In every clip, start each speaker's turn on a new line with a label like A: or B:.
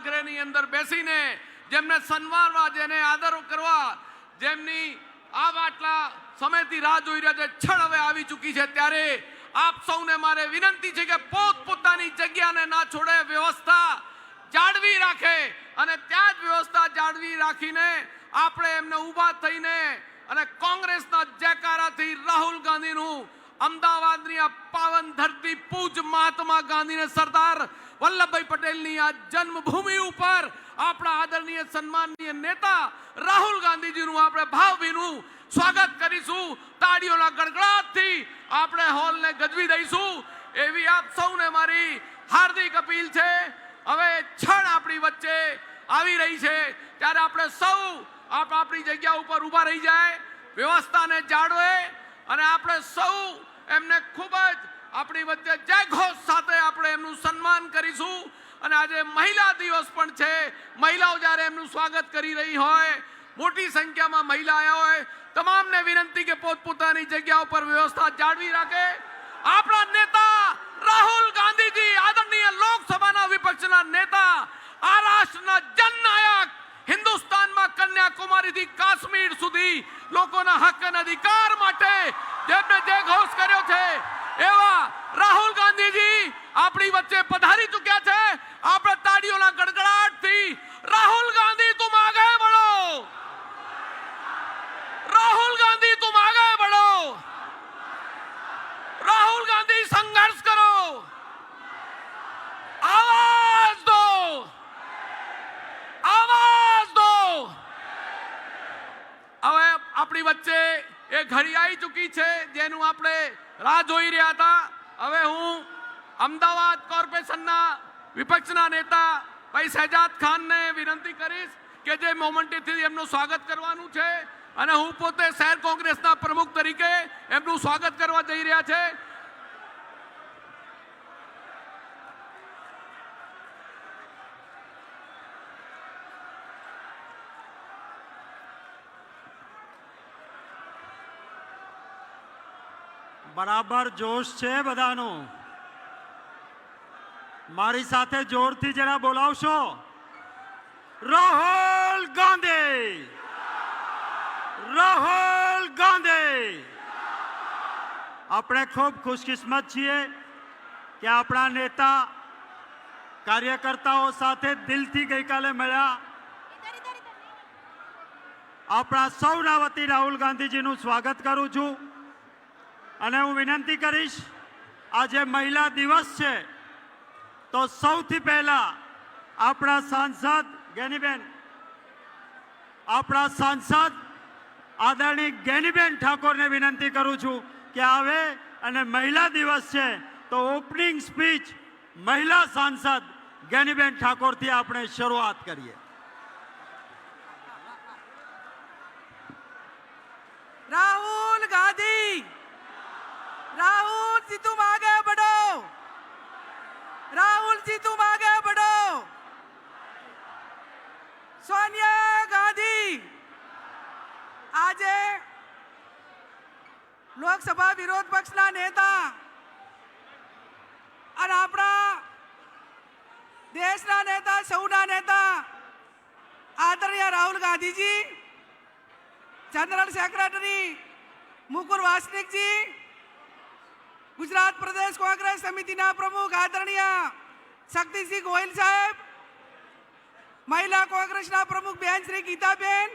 A: આખરેની અંદર બેસીને જેમને સન્માનવા, જેને આદર કરવા, જેમની આ આટલા સમયથી રાહ જોઈ રહ્યા છે, ક્ષણ હવે આવી ચૂકી છે, ત્યારે આપ સૌને મારે વિનંતી છે કે પોતપોતાની જગ્યાને ના છોડે, વ્યવસ્થા જાળવી રાખે અને ત્યાં જ વ્યવસ્થા જાળવી રાખીને આપણે એમને ઊભા થઈને અને કોંગ્રેસના જયકારાથી રાહુલ ગાંધીનું અમદાવાદની આ પાવન ધરતી પૂજ મહાત્મા ગાંધીને સરદાર વલ્લભભાઈ પટેલની આ જન્મભૂમિ ઉપર આપણા આદરણીય સન્માનીય નેતા રાહુલ ગાંધીજીનું આપણે ભાવભીનું સ્વાગત કરીશું। તાળીઓના ગડગડાટથી આપણે હોલને ગજવી દઈશું એવી આપ સૌને મારી હાર્દિક અપીલ છે। હવે ક્ષણ આપણી વચ્ચે આવી રહી છે ત્યારે આપણે સૌ આપણી જગ્યા ઉપર ઊભા રહી જાય, વ્યવસ્થાને જાળવે અને આપણે સૌ એમને ખૂબ જ આપણી વચ્ચે જય ઘોષ સાથે આપણે એમનું સન્માન કરીશું। અને આજે મહિલા દિવસ પણ છે, મહિલાઓ જ્યારે એમનું સ્વાગત કરી રહી હોય, મોટી સંખ્યામાં મહિલા આવ્યા હોય, તમામને વિનંતી કે પોતપોતાની જગ્યા ઉપર વ્યવસ્થા જાળવી રાખે। આપણા નેતા રાહુલ ગાંધીજી, આદરણીય લોકસભાના વિપક્ષના નેતા, આ રાષ્ટ્રના જનનાયક, હિન્દુસ્તાનમાં કન્યાકુમારીથી કાશ્મીર સુધી લોકોના હક અને અધિકાર માટે જેમને જય ઘોષ કર્યો છે એવા રાહુલ ગાંધીજી આપણી વચ્ચે પધારી ચૂક્યા છે। આપણે તાળીઓના ગડગડાટથી રાહુલ ગાંધી तुम आगे बढ़ो, राहुल गांधी तुम आगे बढ़ो, राहुल गांधी संघर्ष करो, आवाज दो, आवाज दो। હવે આપણી વચ્ચે એ ઘડી આવી ચૂકી છે જેનું આપણે રાહ જોઈ રહ્યા હતા। હવે હું અમદાવાદ કોર્પોરેશનના વિપક્ષના નેતા ભાઈ શહેજાદ ખાનને વિનંતી કરીશ કે જે મોમેન્ટથી એમનું સ્વાગત કરવાનું છે અને હું પોતે શહેર કોંગ્રેસના પ્રમુખ તરીકે એમનું સ્વાગત કરવા જઈ રહ્યા છે।
B: બરાબર જોશ છે બધાનો, મારી સાથે જોરથી જરા બોલાવશો। રાહુલ ગાંધી, રાહુલ ગાંધી। આપણે ખૂબ ખુશકિસ્મત છીએ કે આપણા નેતા કાર્યકર્તાઓ સાથે દિલથી ગઈકાલે મળ્યા। આપણા સૌના વતી રાહુલ ગાંધીજીનું સ્વાગત કરું છું અને હું વિનંતી કરીશ, આજે મહિલા દિવસ છે તો સૌથી પહેલા આપણા સાંસદ ગેનીબેન, આપણા સાંસદ આદરણીય ગેનીબેન ઠાકોરને વિનંતી કરું છું કે આવે અને મહિલા દિવસ છે તો ઓપનિંગ સ્પીચ મહિલા સાંસદ ગેનીબેન ઠાકોરથી આપણે શરૂઆત કરીએ।
C: राहुल गांधी, राहुल जी तुम आगे बढ़ो, राहुल जी तुम आगे बढ़ो। सोनिया गांधी आज लोकसभा विरोध पक्षना नेता और अपना देशना नेता, सौना नेता आदरणीय राहुल गांधी जी, जनरल सेक्रेटरी मुकुल वासनिक जी, गुजरात प्रदेश कांग्रेस समिति प्रमुख आदरणीय शक्ति सिंह गोयल साहेब, महिला कांग्रेस प्रमुख बहन श्री गीताबेन,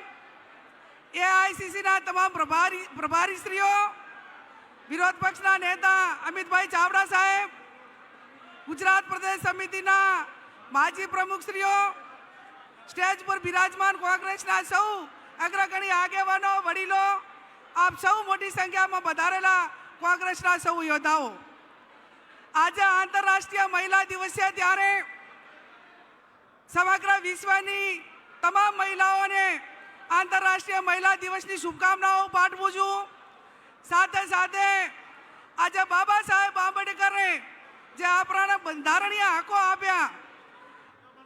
C: एआईसीसी तमाम प्रभारी श्रीओ, विरोध पक्ष नेता अमित भाई चावड़ा साहेब, गुजरात प्रदेश समिति माजी प्रमुख श्रीओ, स्टेज पर विराजमान कांग्रेस सौ अग्रगणी आगेवानो, वडीलो, आप सौ मोटी संख्या में पधारेला कांग्रेस सौ योद्धाओ। आज आंतरराष्ट्रीय महिला दिवस है त्यारे समग्र विश्वनी तमाम महिलाओं ने आंतरराष्ट्रीय महिला दिवस की शुभकामनाओं पाठवू छूं। साथे साथे आज बाबा साहेब आंबेडकर ने जे आपणे बंधारणीय हको आप्या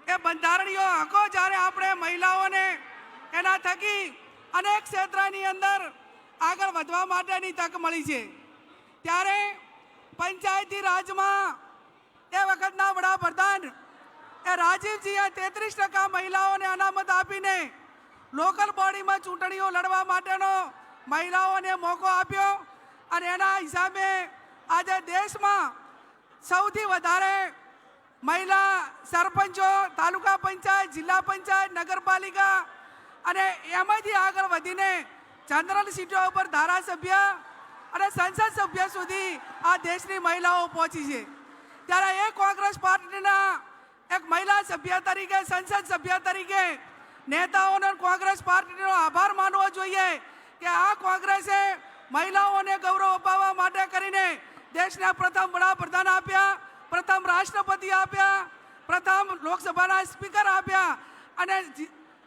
C: ए बंधारणीय हको जारे आपणे महिलाओं ने एना थकी अनेक क्षेत्रनी अंदर आगळ वधवा माटेनी तक मळी छे त्यारे पंचायती राज में ए वखतना वडाप्रधान એ રાજીવજીએ 33% મહિલાઓને અનામત આપીને લોકલ બોડીમાં ચૂંટણીઓ લડવા માટેનો મહિલાઓને મોકો આપ્યો અને એના હિસાબે આજે દેશમાં સૌથી વધારે મહિલા સરપંચો, તાલુકા પંચાયત, જિલ્લા પંચાયત, નગરપાલિકા અને એમાંથી આગળ વધીને જનરલ સીટો ઉપર ધારાસભ્ય અને સંસદ સભ્ય સુધી આ દેશની મહિલાઓ પહોંચી છે. ત્યારે એ કોંગ્રેસ પાર્ટીના એક મહિલા સભ્ય તરીકે, સંસદ સભ્ય તરીકે નેતાઓનો કોંગ્રેસ પાર્ટીનો આભાર માનવો જોઈએ કે આ કોંગ્રેસે મહિલાઓને ગૌરવ અપાવવા માટે કરીને દેશના પ્રથમ વડાપ્રધાન આપ્યા, પ્રથમ રાષ્ટ્રપતિ આપ્યા, પ્રથમ લોકસભાના સ્પીકર આપ્યા અને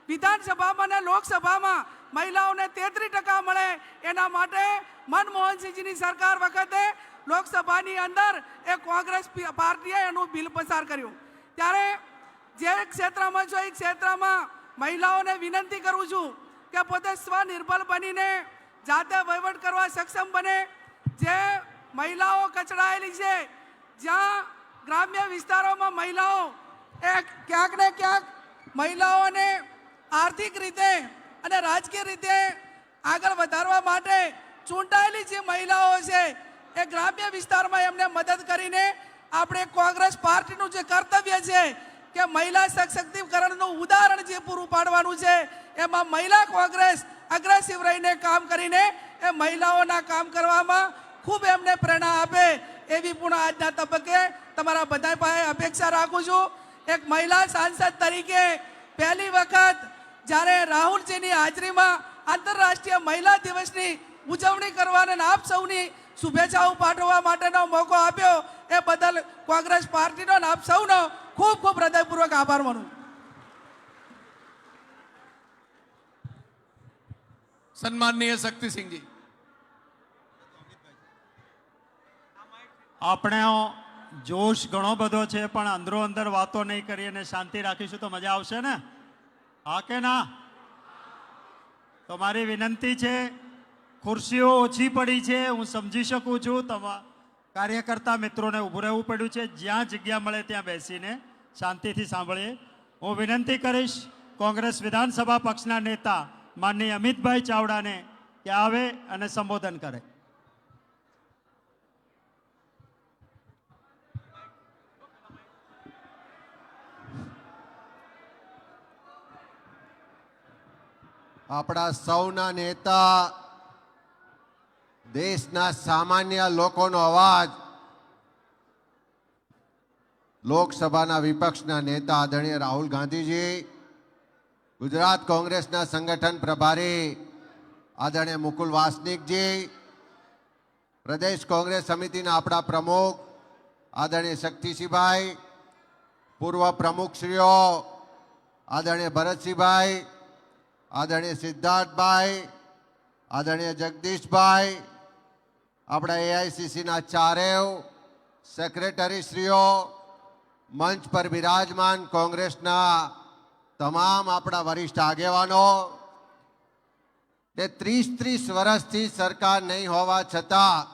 C: વિધાનસભામાં અને લોકસભામાં મહિલાઓને 33% મળે એના માટે મનમોહનસિંહજીની સરકાર વખતે લોકસભાની અંદર એ કોંગ્રેસ પાર્ટીએ એનું બિલ પસાર કર્યું. ત્યારે જે ક્ષેત્રમાં છો એ ક્ષેત્રમાં મહિલાઓને વિનંતી કરું છું કે પોતે સ્વનિર્ભર બનીને જાતે વહીવટ કરવા સક્ષમ બને. જે મહિલાઓ કચડાયેલી છે, જ્યાં ગ્રામ્ય વિસ્તારોમાં મહિલાઓ એ ક્યાંક ને ક્યાંક મહિલાઓને આર્થિક રીતે અને રાજકીય રીતે આગળ વધારવા માટે ચૂંટાયેલી જે મહિલાઓ છે એ ગ્રામ્ય વિસ્તારમાં એમને મદદ કરીને આપણે કોંગ્રેસ પાર્ટીનું જે કર્તવ્ય છે કે મહિલા સશક્તિકરણનું ઉદાહરણ જે પૂરું પાડવાનું છે એમાં મહિલા કોંગ્રેસ અગ્રેસિવ રહીને કામ કરીને એ મહિલાઓના કામ કરવામાં ખૂબ એમને પ્રેરણા આપે એવી પણ આજના તબક્કે તમારા બધા પાસે અપેક્ષા રાખું છું. એક મહિલા સાંસદ તરીકે પહેલી વખત જ્યારે રાહુલજીની હાજરીમાં આંતરરાષ્ટ્રીય મહિલા દિવસની ઉજવણી કરવાને આપ સૌની શુભેચ્છાઓ પાઠવવા માટેનો મોકો આપ્યો એ બદલ કોંગ્રેસ પાર્ટીનો અને આપ સૌનો ખૂબ ખૂબ હૃદયપૂર્વક આભાર માનું.
A: સન્માનનીય શક્તિસિંહજી.
B: આપણે જોશ ઘણો બધો છે પણ અંદરો અંદર વાતો નહીં કરી અને શાંતિ રાખીશું તો મજા આવશે ને? હા કે ના? તો મારી વિનંતી છે, ખુરશીઓ ઓછી પડી છે, હું સમજી શકું છું. કાર્યકર્તા મિત્રોને ઊભું રહેવું પડ્યું છે. જ્યાં જગ્યા મળે ત્યાં બેસીને શાંતિથી સાંભળીએ. હું વિનંતી કરીશ કોંગ્રેસ વિધાનસભા પક્ષના નેતા માનનીય અમિતભાઈ ચાવડાને કે આવે અને સંબોધન કરે.
D: આપણા સૌના નેતા, દેશના સામાન્ય લોકોનો અવાજ, લોકસભાના વિપક્ષના નેતા આદરણીય રાહુલ ગાંધીજી, ગુજરાત કોંગ્રેસના સંગઠન પ્રભારી આદરણીય મુકુલ વાસનિકજી, પ્રદેશ કોંગ્રેસ સમિતિના આપણા પ્રમુખ આદરણીય શક્તિસિંહભાઈ, પૂર્વ પ્રમુખશ્રીઓ આદરણીય ભરતસિંહભાઈ, આદરણીય સિદ્ધાર્થભાઈ, આદરણીય જગદીશભાઈ, આપણા એઆઈસીસીના ચારેવ સેક્રેટરીશ્રીઓ, મંચ પર બિરાજમાન કોંગ્રેસના તમામ આપણા વરિષ્ઠ આગેવાનો, તે 30 વર્ષથી સરકાર નહીં હોવા છતાં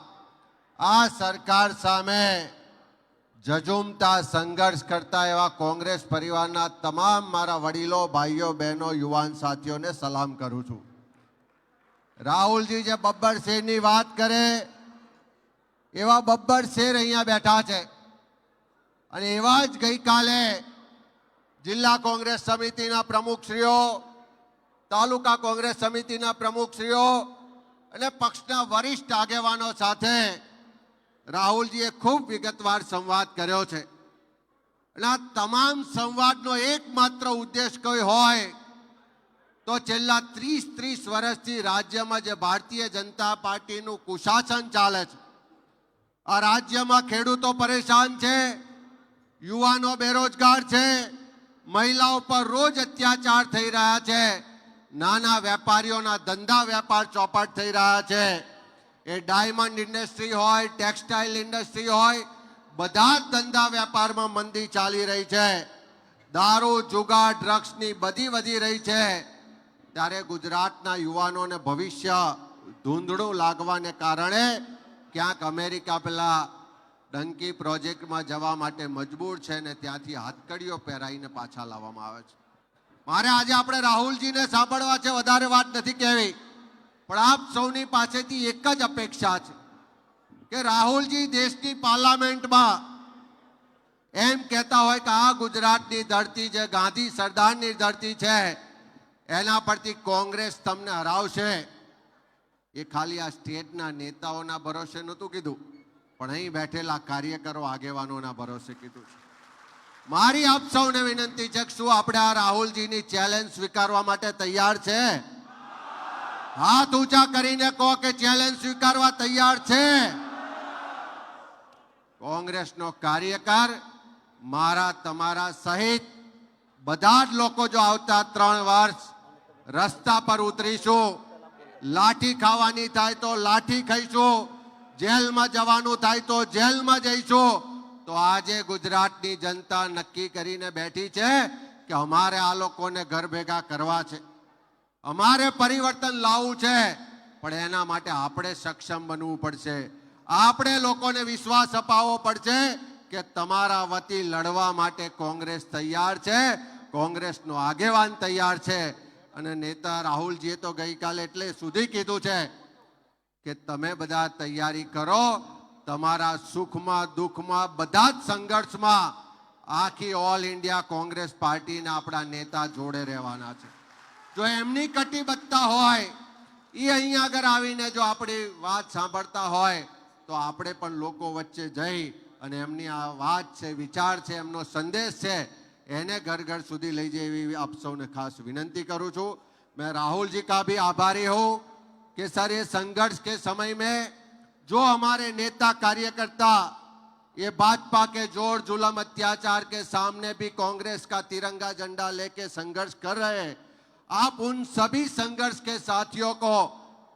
D: આ સરકાર સામે ઝઝૂમતા સંઘર્ષ કરતા એવા કોંગ્રેસ પરિવારના તમામ મારા વડીલો, ભાઈઓ, બહેનો, યુવાન સાથીઓને સલામ કરું છું. રાહુલજી જે બબ્બર શેરની વાત કરે એવા બબ્બર શેર અહીંયા બેઠા છે અને એવા જ ગઈકાલે જિલ્લા કોંગ્રેસ સમિતિના પ્રમુખશ્રીઓ, તાલુકા કોંગ્રેસ સમિતિના પ્રમુખશ્રીઓ અને પક્ષના વરિષ્ઠ આગેવાનો સાથે રાહુલજીએ ખૂબ વિગતવાર સંવાદ કર્યો છે. અને આ તમામ સંવાદનો એકમાત્ર ઉદ્દેશ કોઈ હોય તો છેલ્લા 30 વર્ષથી રાજ્યમાં જે ભારતીય જનતા પાર્ટીનું કુશાસન ચાલે છે, આ રાજ્યમાં ખેડૂતો પરેશાન છે, યુવાનો બેરોજગાર છે, મહિલાઓ પર રોજ અત્યાચાર થઈ રહ્યા છે, નાના વેપારીઓના ધંધા વેપાર ચોપટ થઈ રહ્યા છે, એ ડાયમંડ ઇન્ડસ્ટ્રી હોય, ટેક્સટાઇલ ઇન્ડસ્ટ્રી હોય, બધા જ ધંધા વેપારમાં મંદી ચાલી રહી છે, દારૂ, જુગાર, ડ્રગ્સની બધી વધી રહી છે. ત્યારે ગુજરાતના યુવાનોને ભવિષ્ય ધૂંધળું લાગવાને કારણે ક્યાંક અમેરિકા પેલા ડંકી પ્રોજેક્ટમાં જવા માટે મજબૂર છે ને ત્યાંથી હાથકડીઓ પહેરાઈને પાછા લાવવામાં આવે છે. મારે આજે આપણે રાહુલજીને સાંભળવા છે, વધારે વાત નથી કહેવી, પણ આપ સૌની પાસેથી એક જ અપેક્ષા છે કે રાહુલજી દેશની પાર્લામેન્ટમાં એમ કહેતા હોય કે આ ગુજરાતની ધરતી જે ગાંધી સરદારની ધરતી છે એના પરથી કોંગ્રેસ તમને હરાવશે. એ ખાલી આ સ્ટેટના નેતાઓના ભરોસે નહોતું કીધું, પણ અહીં બેઠેલા કાર્યકરો આગેવાનોના ભરોસે કીધું છે. મારી આપ સૌને વિનંતી છે કે શું આપણે આ રાહુલજીની ચેલેન્જ સ્વીકારવા માટે તૈયાર છે? હાથ ઊંચા કરીને કહો કે ચેલેન્જ સ્વીકારવા તૈયાર છે. કોંગ્રેસનો કાર્યકર મારા તમારા સહિત બધા જ લોકો જો આવતા 3 વર્ષ રસ્તા પર ઉતરીશું, લાઠી ખાવાની થાય તો લાઠી ખાઈશું, જેલમાં જવાનું થાય તો જેલમાં જઈશું, તો આજે ગુજરાતની જનતા નક્કી કરીને બેઠી છે કે અમારે આ લોકોને ઘર ભેગા કરવા છે, અમારે પરિવર્તન લાવવું છે, પણ એના માટે આપણે સક્ષમ બનવું પડશે. આપણે લોકોને વિશ્વાસ અપાવવો પડશે કે તમારા વતી લડવા માટે કોંગ્રેસ તૈયાર છે, કોંગ્રેસનો આગેવાન તૈયાર છે. અને નેતા રાહુલજીએ તો ગઈકાલે એટલે સુધી કીધું છે કે તમે બધા તૈયારી કરો, તમારા સુખમાં દુઃખમાં બધા જ સંઘર્ષમાં આખી ઓલ ઇન્ડિયા કોંગ્રેસ પાર્ટીના આપણા નેતા જોડે રહેવાના છે. જો એમની કટિબદ્ધતા હોય, એ અહીંયા આગળ આવીને જો આપણી વાત સાંભળતા હોય, તો આપણે પણ લોકો વચ્ચે જઈ અને એમની આ વાત છે, વિચાર છે, એમનો સંદેશ છે, એને घर घर સુધી લઈ જાય એવી આપ સૌને ખાસ વિનંતી करूं છું. मैं राहुल जी का भी आभारी हूं कि सर ये संघर्ष के समय में जो हमारे नेता कार्यकर्ता ये भाजपा के जोर जुलम अत्याचार के सामने भी कांग्रेस का तिरंगा झंडा लेके संघर्ष कर रहे हैं, आप उन सभी संघर्ष के साथियों को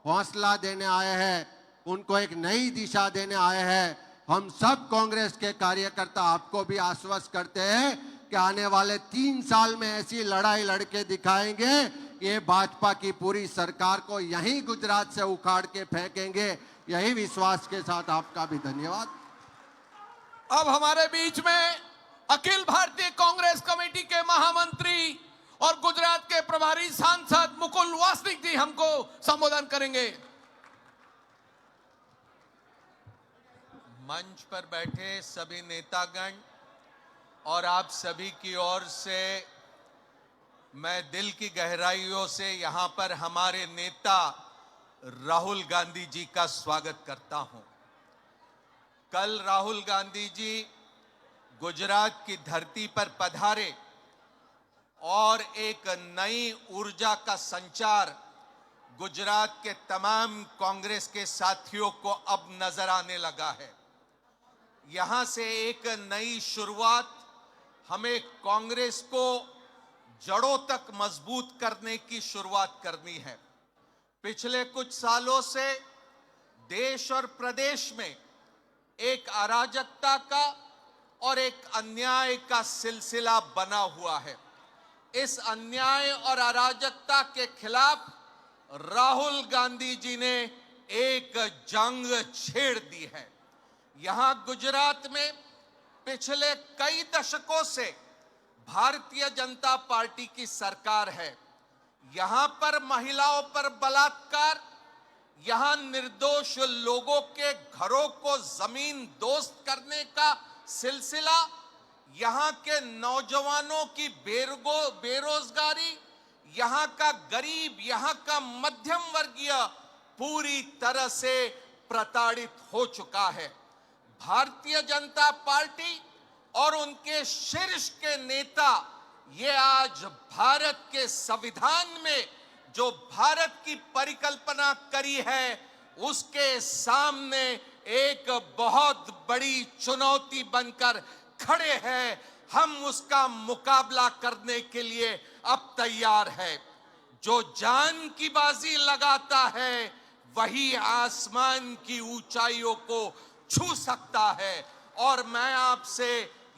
D: हौसला देने आए हैं, उनको एक नई दिशा देने आए हैं. हम सब कांग्रेस के कार्यकर्ता आपको भी आश्वस्त करते हैं कि आने वाले 3 साल में ऐसी लड़ाई लड़के दिखाएंगे, ये भाजपा की पूरी सरकार को यहीं गुजरात से उखाड़ के फेंकेंगे. यही विश्वास के साथ आपका भी धन्यवाद.
A: अब हमारे बीच में अखिल भारतीय कांग्रेस कमेटी के महामंत्री और गुजरात के प्रभारी सांसद मुकुल वासनिक जी हमको संबोधन करेंगे.
E: मंच पर बैठे सभी नेतागण और आप सभी की ओर से मैं दिल की गहराइयों से यहां पर हमारे नेता राहुल गांधी जी का स्वागत करता हूं. कल राहुल गांधी जी गुजरात की धरती पर पधारे और एक नई ऊर्जा का संचार गुजरात के तमाम कांग्रेस के साथियों को अब नजर आने लगा है. यहां से एक नई शुरुआत हमें कांग्रेस को जड़ों तक मजबूत करने की शुरुआत करनी है. पिछले कुछ सालों से देश और प्रदेश में एक अराजकता का और एक अन्याय का सिलसिला बना हुआ है. इस अन्याय और अराजकता के खिलाफ राहुल गांधी जी ने एक जंग छेड़ दी है. यहां गुजरात में पिछले कई दशकों से भारतीय जनता पार्टी की सरकार है. यहां पर महिलाओं पर बलात्कार, यहां निर्दोष लोगों के घरों को जमीन दोस्त करने का सिलसिला, यहां के नौजवानों की बेरोजगारी, यहां का गरीब, यहां का मध्यम वर्गीय पूरी तरह से प्रताड़ित हो चुका है. भारतीय जनता पार्टी और उनके शीर्ष के नेता ये आज भारत के संविधान में जो भारत की परिकल्पना करी है उसके सामने एक बहुत बड़ी चुनौती बनकर खड़े हैं. हम उसका मुकाबला करने के लिए अब तैयार है. जो जान की बाजी लगाता है वही आसमान की ऊंचाइयों को छू सकता है. और मैं आपसे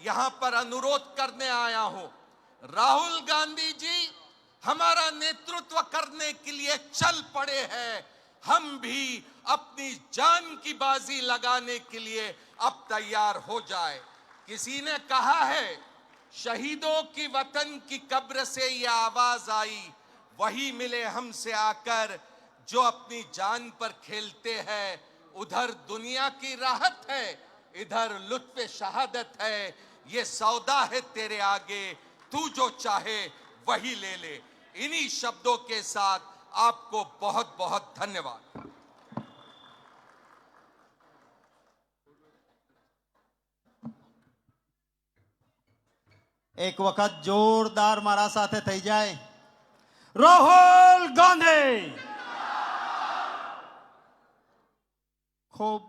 E: यहां पर अनुरोध करने आया हूं, राहुल गांधी जी हमारा नेतृत्व करने के लिए चल पड़े हैं. हम भी अपनी जान की बाजी लगाने के लिए अब तैयार हो जाए। किसी ने कहा है, शहीदों की वतन की कब्र से ये आवाज आई, वही मिले हमसे आकर जो अपनी जान पर खेलते हैं। उधर दुनिया की राहत है, इधर लुत्फ शहादत है। ये सौदा है तेरे आगे, तू जो चाहे वही ले ले। इन्हीं शब्दों के साथ आपको बहुत बहुत धन्यवाद।
B: एक वक्त जोरदार मारा साथे થઈ જાય રાહુલ ગાંધી ખૂબ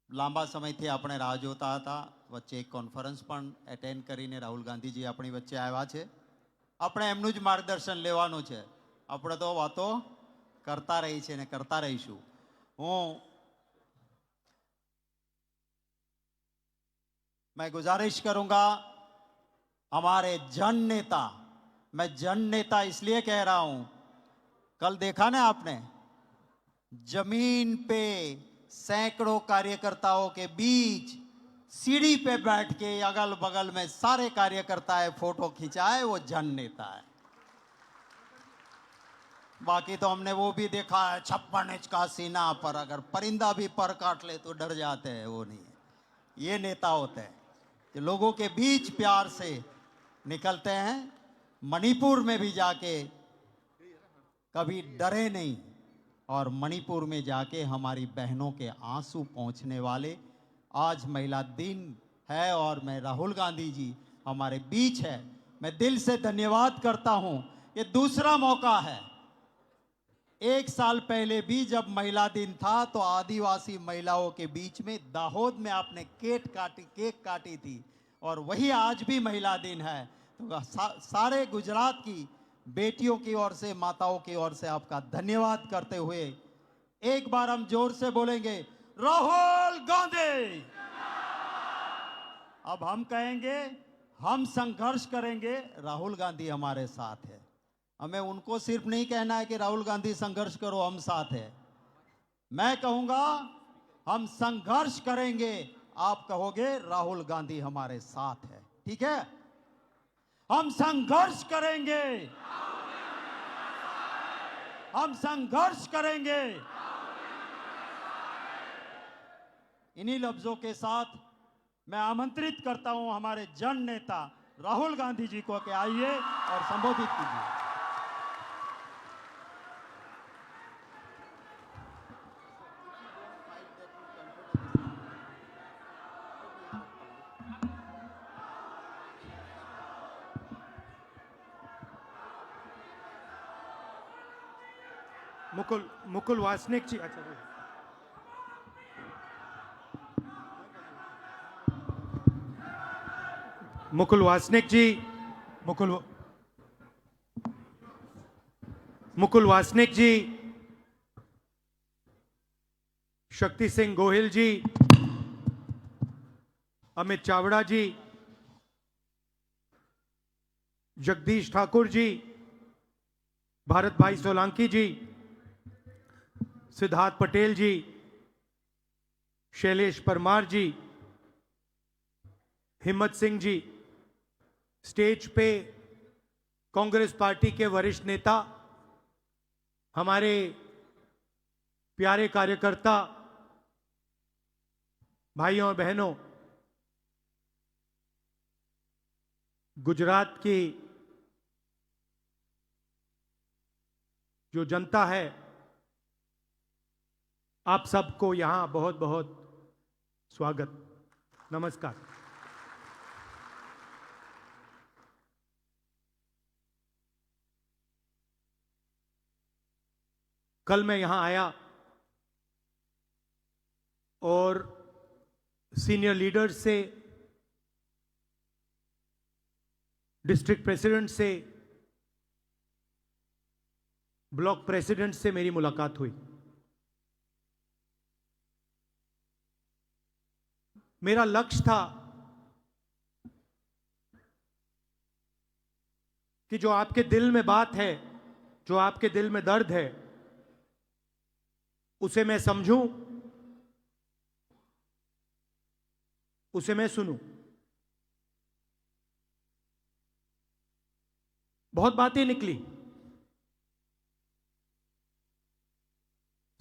B: લાંબા સમયથી આપણે રાહ જોતા હતા વચ્ચે એક કોન્ફરન્સ પણ એટેન્ડ કરીને રાહુલ ગાંધીજી આપણી વચ્ચે આવ્યા છે આપણે એમનું જ માર્ગદર્શન લેવાનું છે આપણે તો વાતો કરતા રહી છે ને કરતા રહીશું मैं गुजारिश करूंगा हमारे जन नेता, मैं जन नेता इसलिए कह रहा हूं, कल देखा ना आपने जमीन पे सैकड़ों कार्यकर्ताओं के बीच सीढ़ी पे बैठ के अगल बगल में सारे कार्यकर्ता है फोटो खिंचाए, वो जन नेता है। बाकी तो हमने वो भी देखा है 56 इंच का सीना पर, अगर परिंदा भी पर काट ले तो डर जाते हैं, वो नहीं है। ये नेता होते हैं जो लोगों के बीच प्यार से निकलते हैं। मणिपुर में भी जाके कभी डरे नहीं और मणिपुर में जाके हमारी बहनों के आंसू पहुंचने वाले। आज महिला दिन है और मैं राहुल गांधी जी हमारे बीच है, मैं दिल से धन्यवाद करता हूं। ये दूसरा मौका है। एक साल पहले भी जब महिला दिन था तो आदिवासी महिलाओं के बीच में दाहोद में आपने केक काटी थी और वही आज भी महिला दिन है। तो सारे गुजरात की बेटियों की ओर से, माताओं की ओर से आपका धन्यवाद करते हुए एक बार हम जोर से बोलेंगे राहुल गांधी। अब हम कहेंगे हम संघर्ष करेंगे, राहुल गांधी हमारे साथ है। हमें उनको सिर्फ नहीं कहना है कि राहुल गांधी संघर्ष करो, हम साथ है। मैं कहूंगा हम संघर्ष करेंगे, आप कहोगे राहुल गांधी हमारे साथ है। ठीक है, हम संघर्ष करेंगे, हम संघर्ष करेंगे। इन्हीं लफ्जों के साथ मैं आमंत्रित करता हूं हमारे जन नेता राहुल गांधी जी को कि आइए और संबोधित कीजिए।
F: मुकुल वासनिक जी, अच्छा मुकुल वासनिक जी, मुकुल वासनिक जी, शक्ति सिंह गोहिल जी, अमित चावड़ा जी, जगदीश ठाकुर जी, भारत भाई सोलंकी जी, सिद्धार्थ पटेल जी, शैलेश परमार जी, हिम्मत सिंह जी, स्टेज पे कांग्रेस पार्टी के वरिष्ठ नेता, हमारे प्यारे कार्यकर्ता भाइयों और बहनों, गुजरात की जो जनता है, आप सबको यहां बहुत बहुत स्वागत, नमस्कार। कल मैं यहां आया और सीनियर लीडर्स से, डिस्ट्रिक्ट प्रेसिडेंट से, ब्लॉक प्रेसिडेंट से मेरी मुलाकात हुई। मेरा लक्ष्य था कि जो आपके दिल में बात है, जो आपके दिल में दर्द है, उसे मैं समझूं, उसे मैं सुनूं। बहुत बातें निकली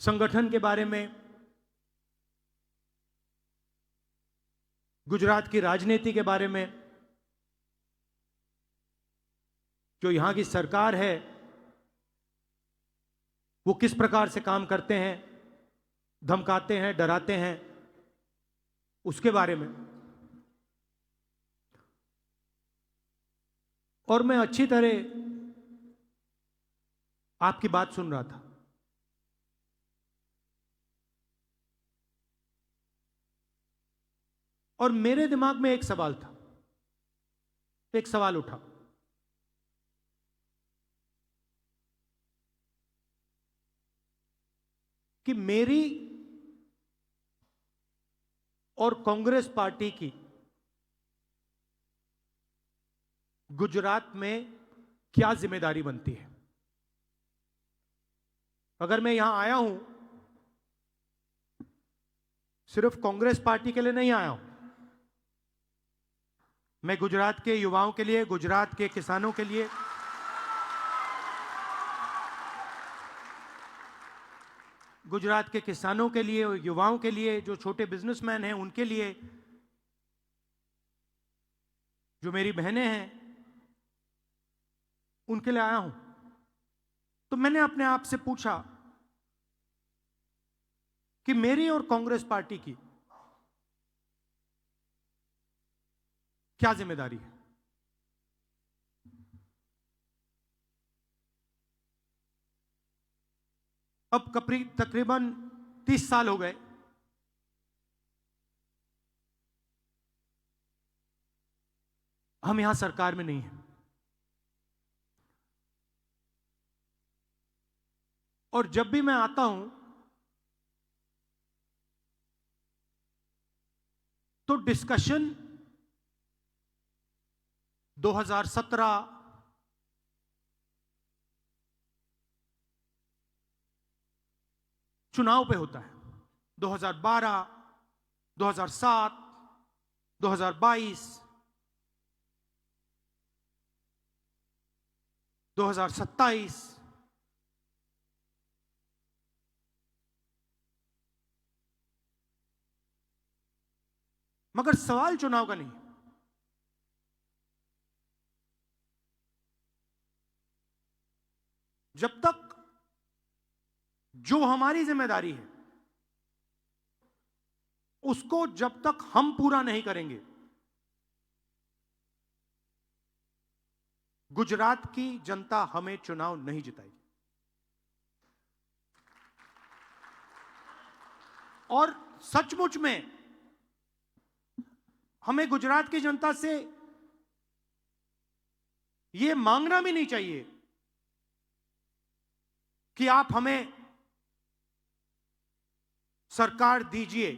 F: संगठन के बारे में, गुजरात की राजनीति के बारे में, जो यहां की सरकार है वो किस प्रकार से काम करते हैं, धमकाते हैं, डराते हैं, उसके बारे में। और मैं अच्छी तरह आपकी बात सुन रहा था। और मेरे दिमाग में एक सवाल था, एक सवाल उठा कि मेरी और कांग्रेस पार्टी की गुजरात में क्या जिम्मेदारी बनती है। अगर मैं यहां आया हूं, सिर्फ कांग्रेस पार्टी के लिए नहीं आया हूं, मैं गुजरात के युवाओं के लिए, गुजरात के किसानों के लिए, गुजरात के किसानों के लिए, युवाओं के लिए, जो छोटे बिजनेसमैन हैं उनके लिए, जो मेरी बहनें हैं उनके लिए आया हूं। तो मैंने अपने आप से पूछा कि मेरी और कांग्रेस पार्टी की क्या जिम्मेदारी है। अब तकरीबन 30 साल हो गए हम यहां सरकार में नहीं हैं, और जब भी मैं आता हूं तो डिस्कशन 2017 चुनाव पे होता है, 2012, 2007, 2022, 2027, मगर सवाल चुनाव का नहीं। जब तक जो हमारी जिम्मेदारी है उसको जब तक हम पूरा नहीं करेंगे, गुजरात की जनता हमें चुनाव नहीं जिताएगी। और सचमुच में हमें गुजरात की जनता से यह मांगना भी नहीं चाहिए कि आप हमें सरकार दीजिए,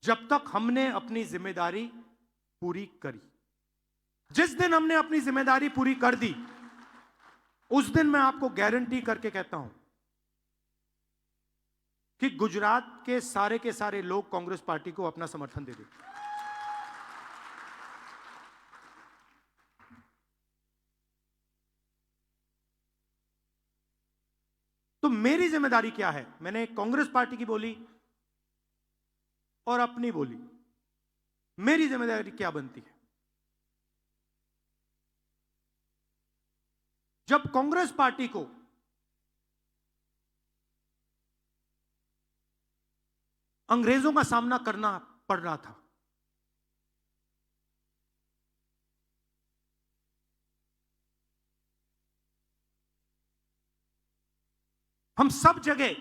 F: जब तक हमने अपनी जिम्मेदारी पूरी करी। जिस दिन हमने अपनी जिम्मेदारी पूरी कर दी, उस दिन मैं आपको गारंटी करके कहता हूं कि गुजरात के सारे लोग कांग्रेस पार्टी को अपना समर्थन दे देंगे। तो मेरी जिम्मेदारी क्या है, मैंने कांग्रेस पार्टी की बोली और अपनी बोली। मेरी जिम्मेदारी क्या बनती है? जब कांग्रेस पार्टी को अंग्रेजों का सामना करना पड़ रहा था, हम सब जगह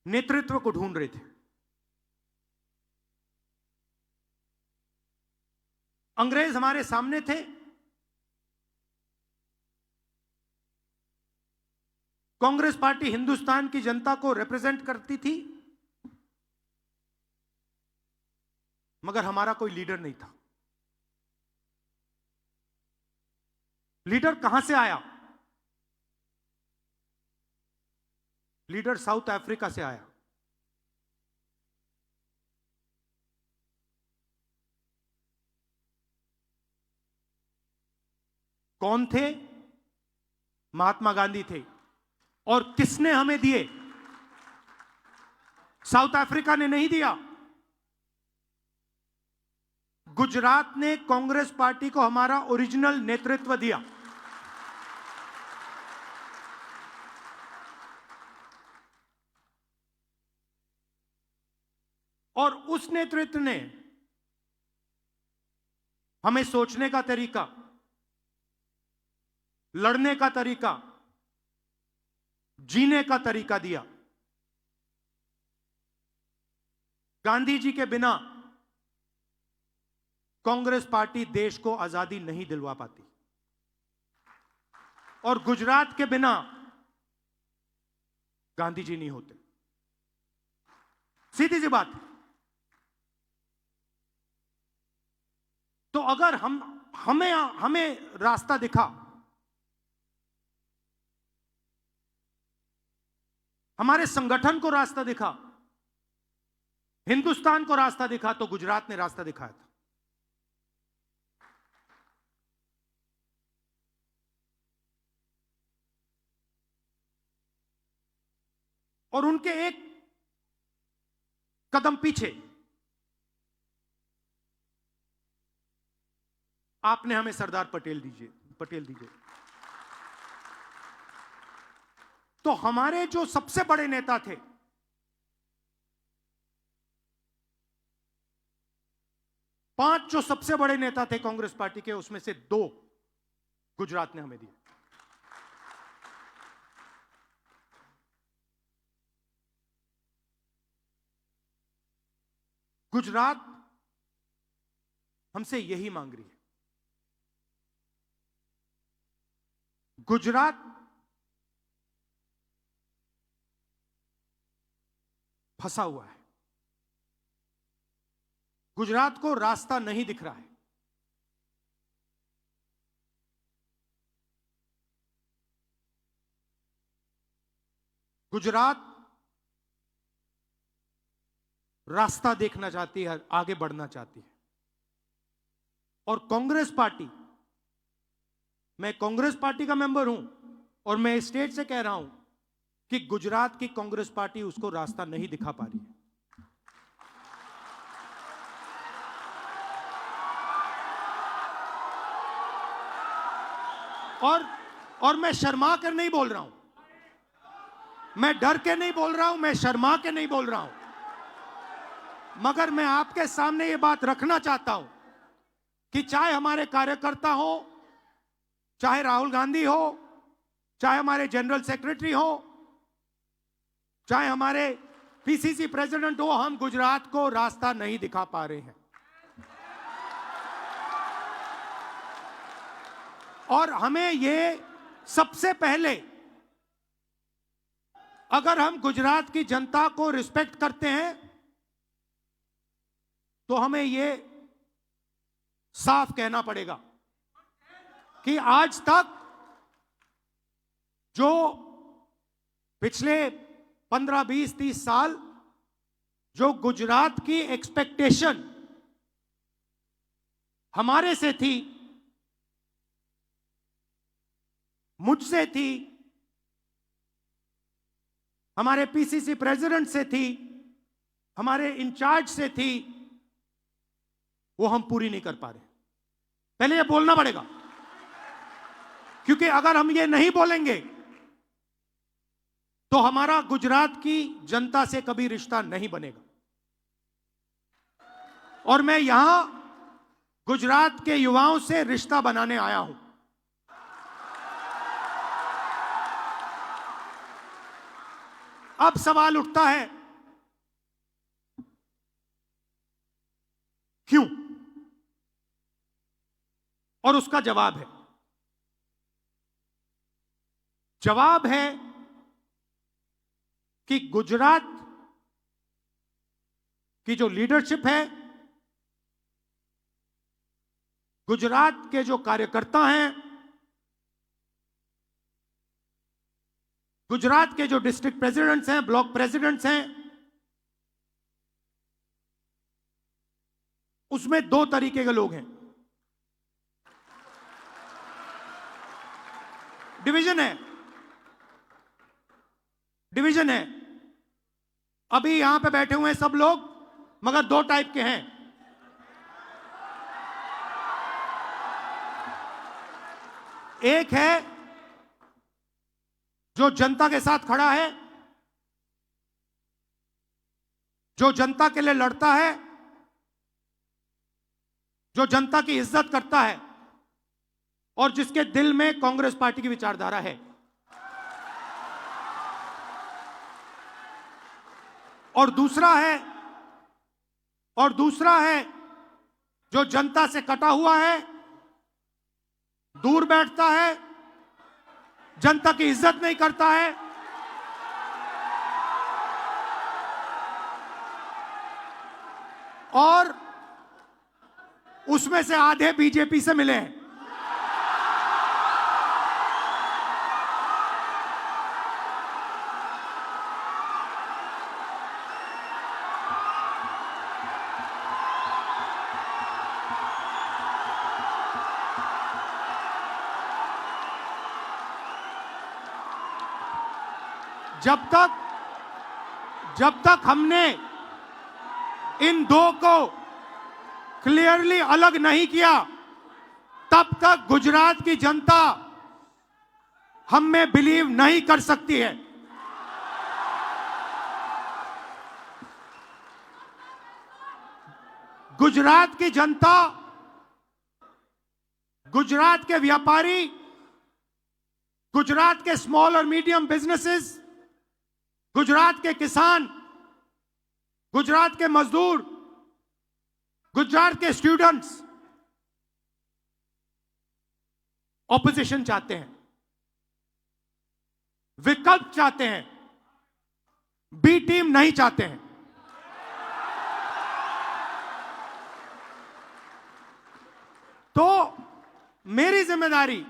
F: नेतृत्व को ढूंढ रहे थे। अंग्रेज हमारे सामने थे, कांग्रेस पार्टी हिंदुस्तान की जनता को रिप्रेजेंट करती थी, मगर हमारा कोई लीडर नहीं था। लीडर कहां से आया? लीडर साउथ अफ्रीका से आया। कौन थे? महात्मा गांधी थे। और किसने हमें दिए? साउथ अफ्रीका ने नहीं दिया। गुजरात ने कांग्रेस पार्टी को हमारा ओरिजिनल नेतृत्व दिया। और उस नेतृत्व ने हमें सोचने का तरीका, लड़ने का तरीका, जीने का तरीका दिया। गांधी जी के बिना कांग्रेस पार्टी देश को आजादी नहीं दिलवा पाती, और गुजरात के बिना गांधी जी नहीं होते। सीधी सी बात। तो अगर हमें रास्ता दिखा, हमारे संगठन को रास्ता दिखा, हिंदुस्तान को रास्ता दिखा, तो गुजरात ने रास्ता दिखाया था। और उनके एक कदम पीछे आपने हमें सरदार पटेल दीजिए। तो हमारे जो सबसे बड़े नेता थे, पांच जो सबसे बड़े नेता थे कांग्रेस पार्टी के, उसमें से 2 गुजरात ने हमें दिए। गुजरात हमसे यही मांग रही है। गुजरात फंसा हुआ है। गुजरात को रास्ता नहीं दिख रहा है। गुजरात रास्ता देखना चाहती है, आगे बढ़ना चाहती है। और कांग्रेस पार्टी, मैं कांग्रेस पार्टी का मेंबर हूं और मैं स्टेट से कह रहा हूं कि गुजरात की कांग्रेस पार्टी उसको रास्ता नहीं दिखा पा रही है। और मैं शर्मा कर नहीं बोल रहा हूं, मैं डर के नहीं बोल रहा हूं, मैं शर्मा के नहीं बोल रहा हूं, मगर मैं आपके सामने ये बात रखना चाहता हूं कि चाहे हमारे कार्यकर्ता हो, चाहे राहुल गांधी हो, चाहे हमारे जनरल सेक्रेटरी हो, चाहे हमारे पीसीसी प्रेसिडेंट हो, हम गुजरात को रास्ता नहीं दिखा पा रहे हैं। और हमें ये सबसे पहले, अगर हम गुजरात की जनता को रिस्पेक्ट करते हैं, तो हमें ये साफ कहना पड़ेगा कि आज तक जो पिछले 15, 20, 30 साल जो गुजरात की एक्सपेक्टेशन हमारे से थी, मुझसे थी, हमारे पीसीसी प्रेसिडेंट से थी, हमारे इंचार्ज से थी, वो हम पूरी नहीं कर पा रहे। पहले ये बोलना पड़ेगा, क्योंकि अगर हम ये नहीं बोलेंगे तो हमारा गुजरात की जनता से कभी रिश्ता नहीं बनेगा। और मैं यहां गुजरात के युवाओं से रिश्ता बनाने आया हूं। अब सवाल उठता है, क्यों? और उसका जवाब है, कि गुजरात की जो लीडरशिप है, गुजरात के जो कार्यकर्ता हैं, गुजरात के जो डिस्ट्रिक्ट प्रेसिडेंट्स हैं, ब्लॉक प्रेसिडेंट्स हैं, उसमें 2 तरीके के लोग हैं। डिवीजन है। अभी यहां पे बैठे हुए हैं सब लोग, मगर 2 टाइप के हैं। एक है जो जनता के साथ खड़ा है, जो जनता के लिए लड़ता है, जो जनता की इज्जत करता है और जिसके दिल में कांग्रेस पार्टी की विचारधारा है। और दूसरा है जो जनता से कटा हुआ है, दूर बैठता है, जनता की इज्जत नहीं करता है, और उसमें से आधे बीजेपी से मिले हैं। जब तक हमने इन 2 को क्लियरली अलग नहीं किया, तब तक गुजरात की जनता हम में बिलीव नहीं कर सकती है। गुजरात की जनता, गुजरात के व्यापारी, गुजरात के स्मॉल और मीडियम बिजनेसेस, गुजरात के किसान, गुजरात के मजदूर, गुजरात के स्टूडेंट्स ऑपोजिशन चाहते हैं, विकल्प चाहते हैं, बी टीम नहीं चाहते हैं। तो मेरी जिम्मेदारी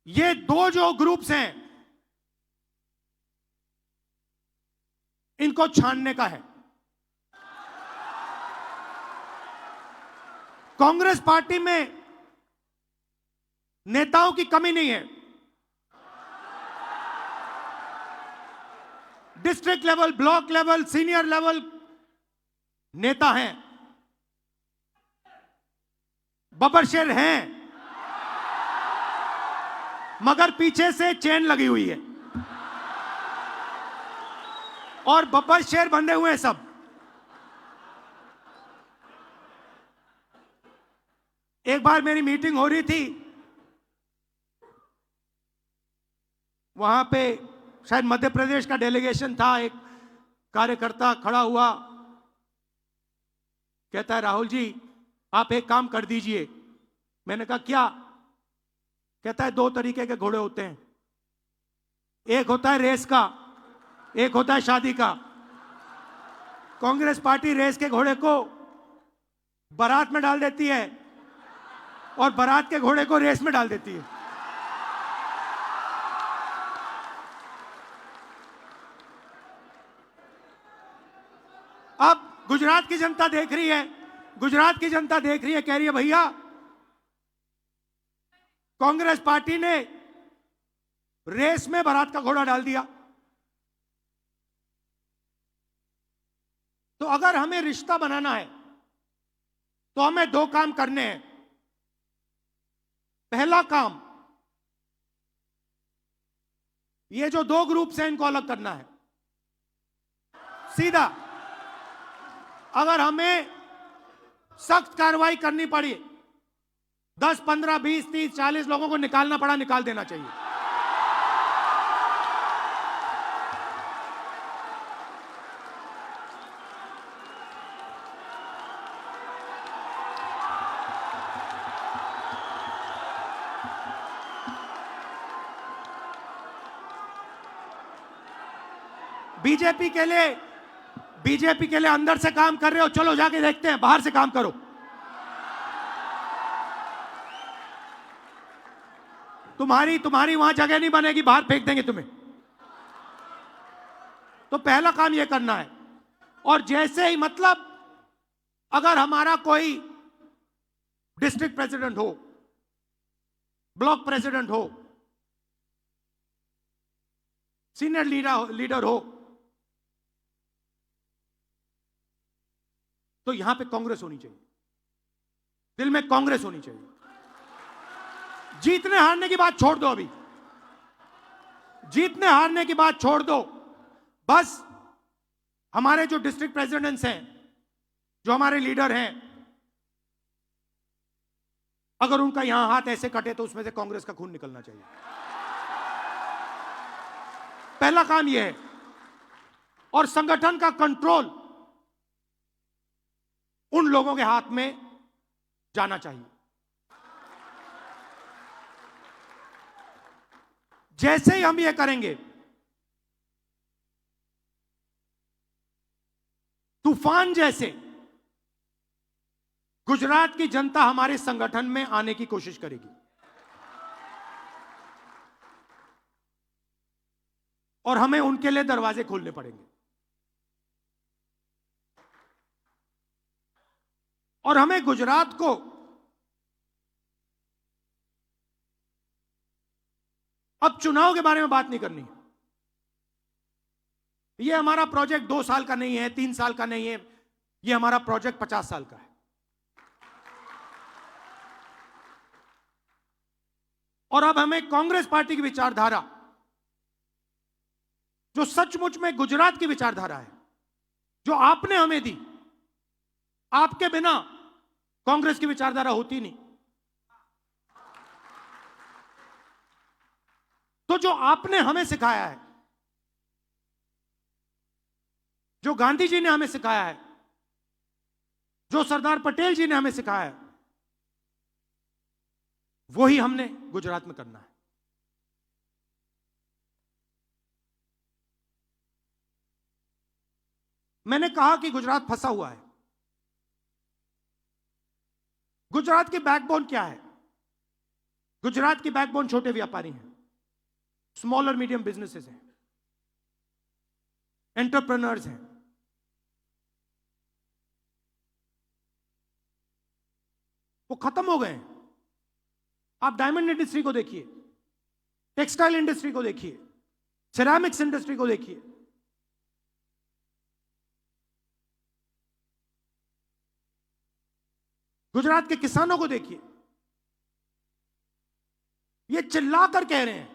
F: ये 2 जो ग्रुप्स हैं इनको छानने का है। कांग्रेस पार्टी में नेताओं की कमी नहीं है। District level, block level, senior level नेता हैं, बब्बर हैं, मगर पीछे से चेन लगी हुई है और बब्बर शेर बंधे हुए हैं सब। एक बार मेरी मीटिंग हो रही थी, वहां पे शायद मध्य प्रदेश का डेलीगेशन था। एक कार्यकर्ता खड़ा हुआ, कहता है राहुल जी आप एक काम कर दीजिए। मैंने कहा क्या? कहता है 2 तरीके के घोड़े होते हैं, एक होता है रेस का, एक होता है शादी का। कांग्रेस पार्टी रेस के घोड़े को बारात में डाल देती है और बारात के घोड़े को रेस में डाल देती है। अब गुजरात की जनता देख रही है, गुजरात की जनता देख रही है, कह रही है भैया कांग्रेस पार्टी ने रेस में बारात का घोड़ा डाल दिया। तो अगर हमें रिश्ता बनाना है तो हमें 2 काम करने हैं। पहला काम, ये जो 2 ग्रुप्स हैं इनको अलग करना है सीधा। अगर हमें सख्त कार्रवाई करनी पड़ी, 10, 15, 20, 30, 40 लोगों को निकालना पड़ा, निकाल देना चाहिए। बीजेपी के लिए अंदर से काम कर रहे हो, चलो जाके देखते हैं, बाहर से काम करो। तुम्हारी वहां जगह नहीं बनेगी, बाहर फेंक देंगे तुम्हें। तो पहला काम यह करना है। और जैसे ही, मतलब अगर हमारा कोई डिस्ट्रिक्ट प्रेसिडेंट हो, ब्लॉक प्रेसिडेंट हो, सीनियर लीडर हो, तो यहां पे कांग्रेस होनी चाहिए, दिल में कांग्रेस होनी चाहिए। जीतने हारने की बात छोड़ दो, अभी जीतने हारने की बात छोड़ दो। बस हमारे जो डिस्ट्रिक्ट प्रेसिडेंट्स हैं, जो हमारे लीडर हैं, अगर उनका यहां हाथ ऐसे कटे तो उसमें से कांग्रेस का खून निकलना चाहिए। पहला काम यह है। और संगठन का कंट्रोल उन लोगों के हाथ में जाना चाहिए। जैसे ही हम ये करेंगे, तूफान जैसे गुजरात की जनता हमारे संगठन में आने की कोशिश करेगी। और हमें उनके लिए दरवाजे खोलने पड़ेंगे। और हमें गुजरात को अब चुनाव के बारे में बात नहीं करनी। यह हमारा प्रोजेक्ट 2 साल का नहीं है, 3 साल का नहीं है, यह हमारा प्रोजेक्ट 50 साल का है। और अब हमें कांग्रेस पार्टी की विचारधारा, जो सचमुच में गुजरात की विचारधारा है, जो आपने हमें दी, आपके बिना कांग्रेस की विचारधारा होती नहीं। तो जो आपने हमें सिखाया है, जो गांधी जी ने हमें सिखाया है, जो सरदार पटेल जी ने हमें सिखाया है, वही हमने गुजरात में करना है। मैंने कहा कि गुजरात फंसा हुआ है। गुजरात की बैकबोन क्या है? गुजरात की बैकबोन छोटे व्यापारी हैं, स्मॉल और मीडियम बिजनेसेस हैं, एंटरप्रेन्योर्स हैं। वो खत्म हो गए हैं। आप डायमंड इंडस्ट्री को देखिए, टेक्सटाइल इंडस्ट्री को देखिए, सिरेमिक्स इंडस्ट्री को देखिए। गुजरात के किसानों को देखिए, ये चिल्लाकर कह रहे हैं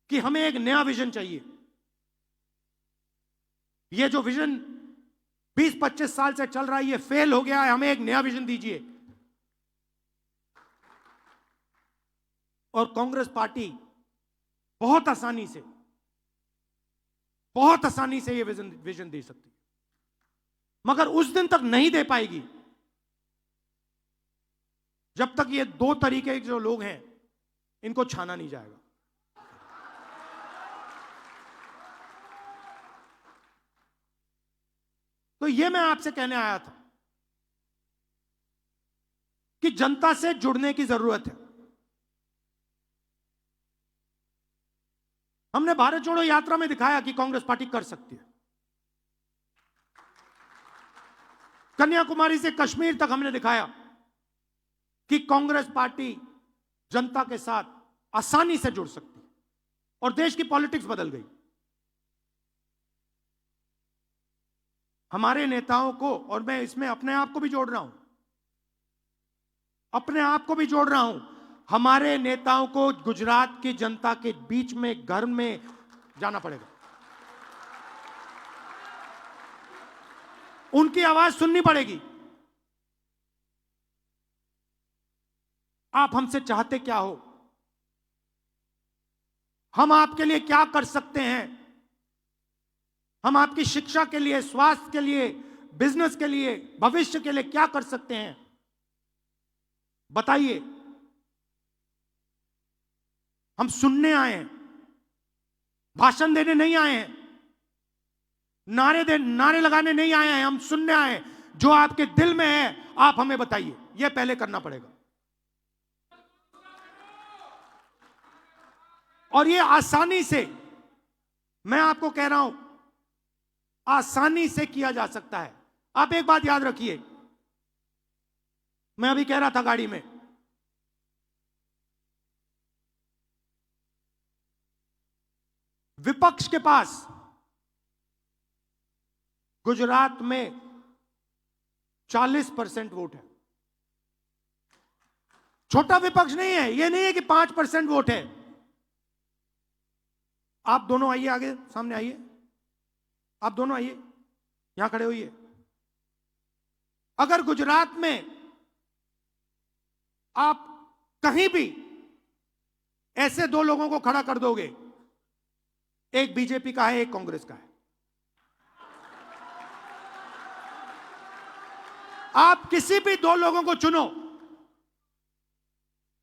F: कि हमें एक नया विजन चाहिए। ये जो विजन 20-25 साल से चल रहा है, ये फेल हो गया है, हमें एक नया विजन दीजिए। और कांग्रेस पार्टी बहुत आसानी से ये विजन दे सकती है, मगर उस दिन तक नहीं दे पाएगी जब तक ये 2 तरीके के जो लोग हैं, इनको छाना नहीं जाएगा। तो ये मैं आपसे कहने आया था कि जनता से जुड़ने की जरूरत है। हमने भारत जोड़ो यात्रा में दिखाया कि कांग्रेस पार्टी कर सकती है। कन्याकुमारी से कश्मीर तक हमने दिखाया कि कांग्रेस पार्टी जनता के साथ आसानी से जुड़ सकती है, और देश की पॉलिटिक्स बदल गई। हमारे नेताओं को, और मैं इसमें अपने आप को भी जोड़ रहा हूं, हमारे नेताओं को गुजरात की जनता के बीच में, घर में जाना पड़ेगा। उनकी आवाज सुननी पड़ेगी। आप हमसे चाहते क्या हो, हम आपके लिए क्या कर सकते हैं, हम आपकी शिक्षा के लिए, स्वास्थ्य के लिए, बिजनेस के लिए, भविष्य के लिए क्या कर सकते हैं, बताइए। हम सुनने आए हैं, भाषण देने नहीं आए हैं, नारे लगाने नहीं आए हैं। हम सुनने आए हैं। जो आपके दिल में है आप हमें बताइए, यह पहले करना पड़ेगा। और ये आसानी से, मैं आपको कह रहा हूं, आसानी से किया जा सकता है। आप एक बात याद रखिए, मैं अभी कह रहा था गाड़ी में, विपक्ष के पास गुजरात में 40% वोट है। छोटा विपक्ष नहीं है, यह नहीं है कि 5% वोट है। आप दोनों आइए, आगे सामने आइए, आप दोनों आइए, यहां खड़े होइए। अगर गुजरात में आप कहीं भी ऐसे दो लोगों को खड़ा कर दोगे, एक बीजेपी का है, एक कांग्रेस का है, आप किसी भी दो लोगों को चुनो,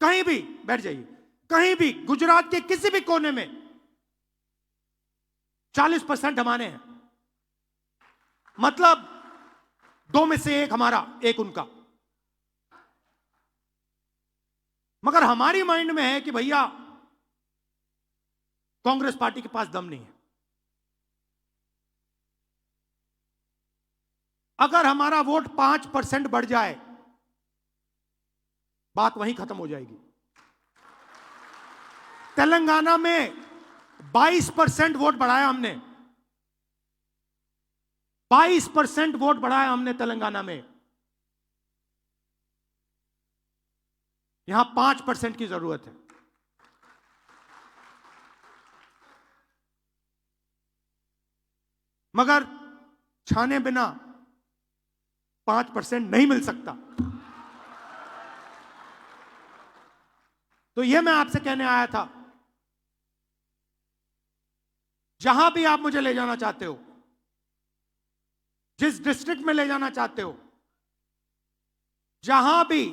F: कहीं भी बैठ जाइए, कहीं भी गुजरात के किसी भी कोने में 40% हमारे हैं। मतलब दो में से एक हमारा, एक उनका। मगर हमारी माइंड में है कि भैया कांग्रेस पार्टी के पास दम नहीं है। अगर हमारा वोट 5% बढ़ जाए, बात वहीं खत्म हो जाएगी। तेलंगाना में 22% वोट बढ़ाया हमने, 22% वोट बढ़ाया हमने तेलंगाना में। यहां 5% की जरूरत है। मगर छाने बिना 5% नहीं मिल सकता। तो यह मैं आपसे कहने आया था, जहां भी आप मुझे ले जाना चाहते हो, जिस डिस्ट्रिक्ट में ले जाना चाहते हो, जहां भी,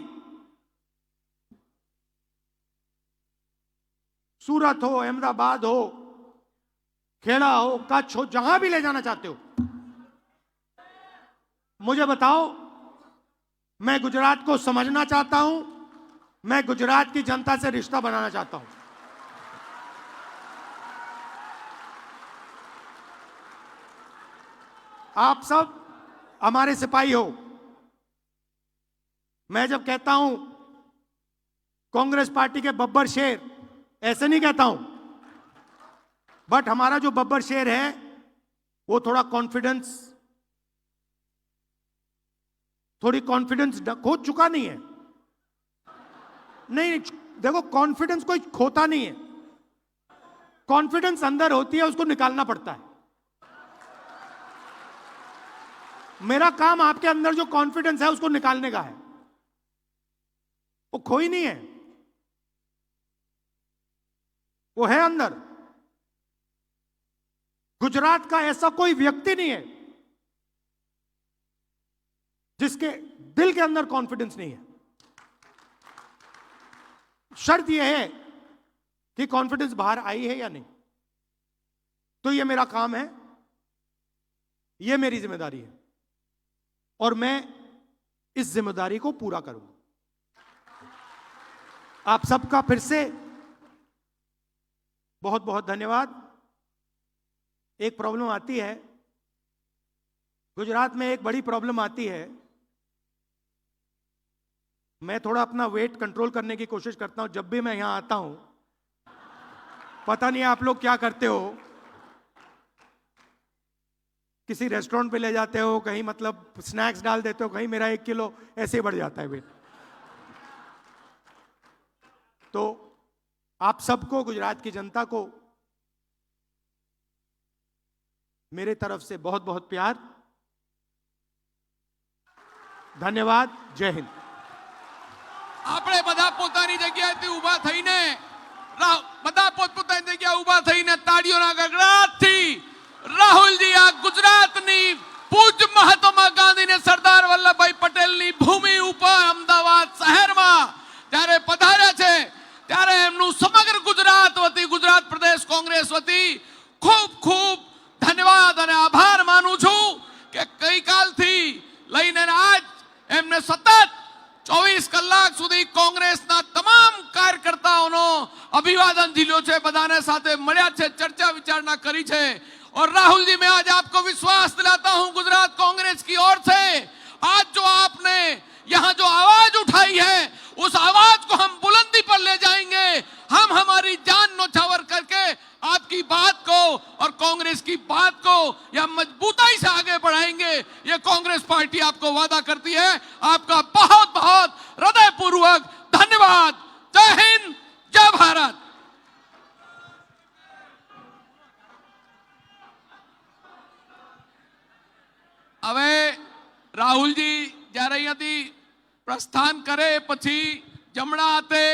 F: सूरत हो, अहमदाबाद हो, खेड़ा हो, कच्छ हो, जहां भी ले जाना चाहते हो, मुझे बताओ। मैं गुजरात को समझना चाहता हूं, मैं गुजरात की जनता से रिश्ता बनाना चाहता हूं। आप सब हमारे सिपाही हो। मैं जब कहता हूं कांग्रेस पार्टी के बब्बर शेर, ऐसे नहीं कहता हूं, बट हमारा जो बब्बर शेर है वो थोड़ी कॉन्फिडेंस खो चुका नहीं है। नहीं, देखो, कॉन्फिडेंस कोई खोता नहीं है। कॉन्फिडेंस अंदर होती है, उसको निकालना पड़ता है। मेरा काम आपके अंदर जो कॉन्फिडेंस है उसको निकालने का है, वो खोई नहीं है, वो है अंदर। गुजरात का ऐसा कोई व्यक्ति नहीं है जिसके दिल के अंदर कॉन्फिडेंस नहीं है। शर्त यह है कि कॉन्फिडेंस बाहर आई है या नहीं। तो यह मेरा काम है, यह मेरी जिम्मेदारी है, और मैं इस जिम्मेदारी को पूरा करूंगा। आप सबका फिर से बहुत बहुत धन्यवाद। एक प्रॉब्लम आती है गुजरात में, एक बड़ी प्रॉब्लम आती है। मैं थोड़ा अपना वेट कंट्रोल करने की कोशिश करता हूं जब भी मैं यहां आता हूं। पता नहीं आप लोग क्या करते हो, किसी रेस्टोरेंट पे ले जाते हो, कहीं मतलब स्नैक्स डाल देते हो, कहीं मेरा 1 किलो ऐसे ही बढ़ जाता है वेट। तो आप सबको, गुजरात की जनता को मेरे तरफ से बहुत बहुत प्यार, धन्यवाद। जय हिंद।
A: આપણે બધા પોતાની જગ્યાએથી ઊભા થઈને, બધા પોતપોતાની જગ્યાએ ઊભા થઈને તાળીઓના ગગડાટથી રાહુલજી આ ગુજરાતની પૂજ્ય મહાત્મા ગાંધીને સરદાર વલ્લભભાઈ પટેલની ભૂમિ ઉપર અમદાવાદ શહેરમાં જ્યારે પધાર્યા છે, ત્યારે એમનું સમગ્ર ગુજરાત વતી, ગુજરાત પ્રદેશ કોંગ્રેસ વતી ખૂબ ખૂબ ધન્યવાદ અને આભાર માનું છું કે ગઈકાલથી લઈને આજ એમને સતત 24 કલાક સુધી કોંગ્રેસના તમામ કાર્યકર્તાઓનો અભિવાદન ઝીલ્યો છે, બધાને સાથે મળ્યા છે, ચર્ચા વિચારણા કરી છે। और राहुल जी, मैं आज आपको विश्वास दिलाता हूं गुजरात कांग्रेस की ओर से, आज जो आपने यहां जो आवाज उठाई है उस आवाज को हम बुलंदी पर ले जाएंगे। हम हमारी जान न्यौछावर करके आपकी बात को और कांग्रेस की बात को या मजबूताई से आगे बढ़ाएंगे। ये कांग्रेस पार्टी आपको वादा करती है। आपका बहुत बहुत हृदयपूर्वक धन्यवाद। जय हिंद, जय भारत। હવે રાહુલજી જ્યારે અહીંયાથી પ્રસ્થાન કરે પછી જમણા હાથે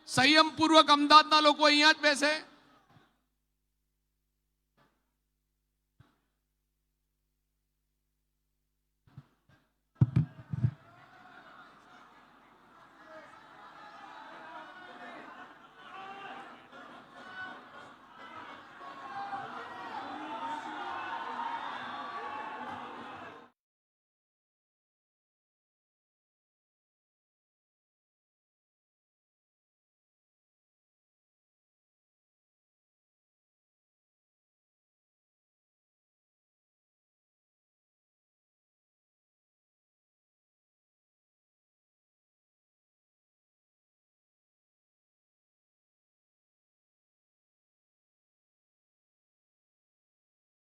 A: સંયમપૂર્વક અમદાવાદના લોકો અહીંયા જ બેસે।